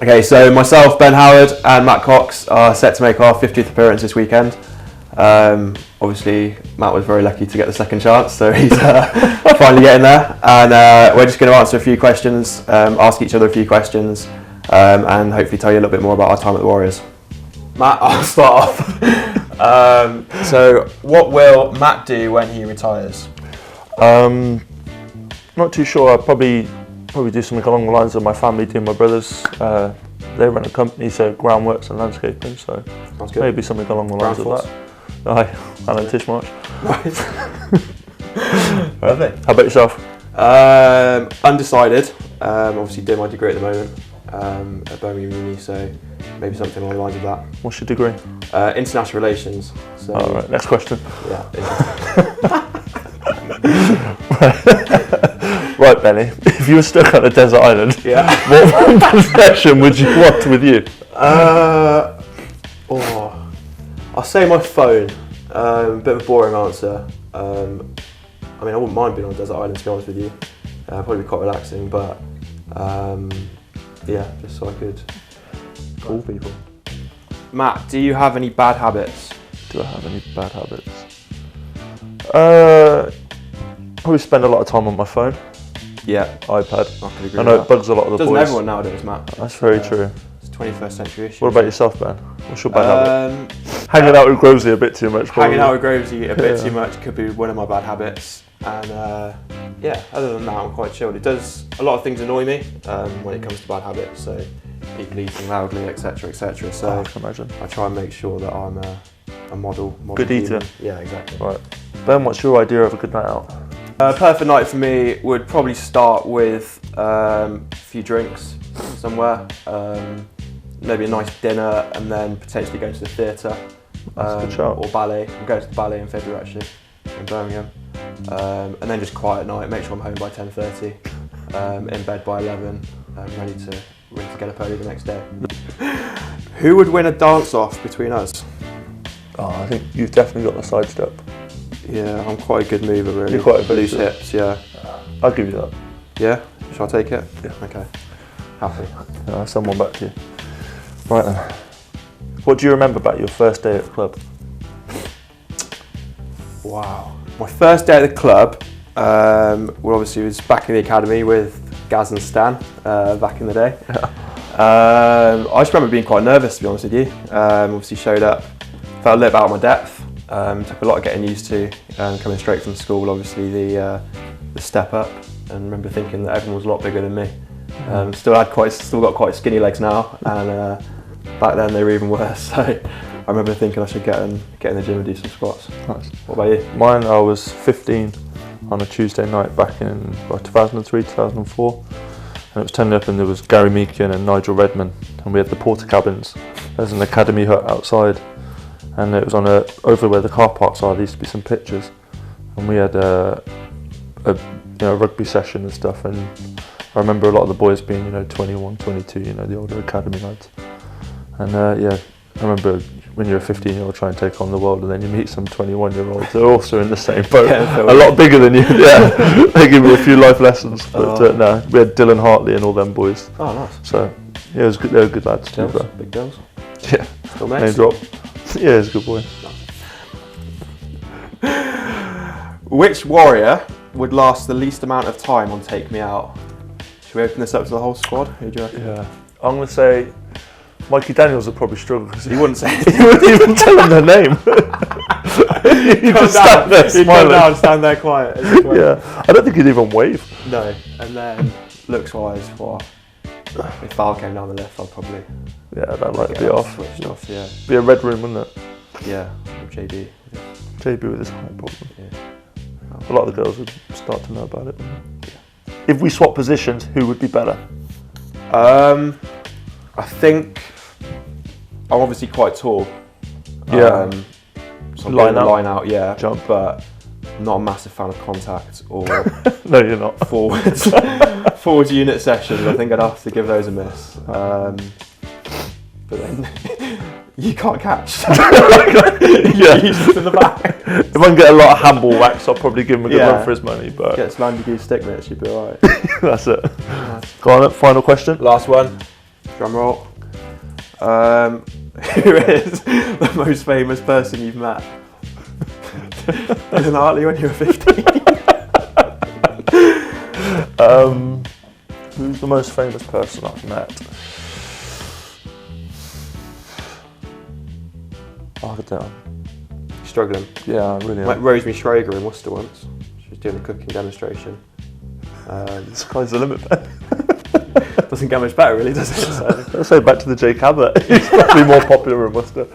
Okay, so myself, Ben Howard and Matt Cox are set to make our 50th appearance this weekend. Obviously, Matt was very lucky to get the second chance, so he's finally getting there. And we're just going to answer a few questions, ask each other a few questions, and hopefully tell you a little bit more about our time at the Warriors. Matt, I'll start off. So, what will Matt do when he retires? Not too sure. I'll probably do something along the lines of my family do. My brothers, they run a company, so groundworks and landscaping, so maybe something along the lines of that. Aye, Alan Tishmarsh. Lovely. How about yourself? Undecided. Obviously doing my degree at the moment at Birmingham Uni, so maybe something along the lines of that. What's your degree? International relations. So, all right, next question. Yeah. Right, Benny, if you were stuck on a desert island, what one possession would you want with you? I'll say my phone. Bit of a boring answer. I mean, I wouldn't mind being on a desert island, to be honest with you. Probably be quite relaxing, but yeah, just so I could call people. Matt, do you have any bad habits? Do I have any bad habits? Probably spend a lot of time on my phone. Yeah, iPad. I could agree. I know it bugs a lot of the boys. Doesn't everyone nowadays, Matt? That's very true. It's 21st century issue. What about yourself, Ben? What's your bad habit? Hanging out with Grovesy a bit too much. Probably. Hanging out with Grovesy a bit too much could be one of my bad habits. And yeah, other than that, I'm quite chilled. It does a lot of things annoy me when it comes to bad habits. So people eating loudly, etc., etc. So I can imagine. I try and make sure that I'm a model good eater. Yeah, exactly. Right, Ben, what's your idea of a good night out? Perfect night for me would probably start with a few drinks somewhere, maybe a nice dinner, and then potentially going to the theatre or ballet. I'm going to the ballet in February actually in Birmingham, and then just quiet night. Make sure I'm home by 10:30, in bed by 11, ready to get up early the next day. Who would win a dance-off between us? Oh, I think you've definitely got the sidestep. Yeah, I'm quite a good mover really. You're quite a loose hips, yeah. I'll give you that. Yeah? Shall I take it? Yeah. Okay. Happy. I'll send one back to you. Right then. What do you remember about your first day at the club? Wow. My first day at the club, well obviously it was back in the academy with Gaz and Stan back in the day. Yeah. I just remember being quite nervous, to be honest with you. Obviously showed up, felt a little bit out of my depth. Took a lot of getting used to, coming straight from school, obviously the step up, and remember thinking that everyone was a lot bigger than me. Still got quite skinny legs now, and back then they were even worse. So I remember thinking I should get in the gym and do some squats. Nice. What about you? Mine, I was 15 on a Tuesday night back in 2003, 2004, and it was turning up and there was Gary Meakin and Nigel Redman, and we had the porter cabins. There's an academy hut outside. And it was over where the car parks are. There used to be some pitches, and we had a rugby session and stuff. And I remember a lot of the boys being 21, 22, the older academy lads. And yeah, I remember when you're a 15-year-old trying to take on the world, and then you meet some 21-year-olds. They're also in the same boat, a lot bigger than you. Yeah, they give you a few life lessons. But no, we had Dylan Hartley and all them boys. Oh, nice. So yeah, it was good. They were good lads too. Big girls. Yeah. Still mates. Name drop. Yeah, he's a good boy. Which warrior would last the least amount of time on Take Me Out? Should we open this up to the whole squad? Who do you reckon? Yeah, I'm going to say Mikey Daniels would probably struggle because he wouldn't say he wouldn't even tell him their name. He'd just stand there smiling. He'd come down, stand there quiet. Yeah, I don't think he'd even wave. No, and then looks-wise, if Val came down the lift, I'd probably... Yeah, that'd like to be off. Switched off, yeah. Be a red room, wouldn't it? Yeah, with JB. JB with his height, probably. Yeah. A lot of the girls would start to know about it. Yeah. If we swap positions, who would be better? I think I'm obviously quite tall. Yeah. So line out, yeah. Jump. But not a massive fan of contact or no, you're not. Forward unit sessions. I think I'd have to give those a miss. But then you can't catch. Yeah. He's just in the back. If I can get a lot of handball wax, I'll probably give him a good run for his money. But get Slandy Goose stick mitts, you'd be alright. That's it. Go on, final question. Last one. Drum roll. Who is the most famous person you've met? Dylan Hartley when you were 15. Who's the most famous person I've met? Oh, I don't know. Struggling. Yeah, I really am. Met Rosemary Schrager in Worcester once. She was doing a cooking demonstration. The sky's the limit, Ben. Doesn't get much better, really, does it? So. Let's say back to the Jake Abbott. He's probably more popular in Worcester.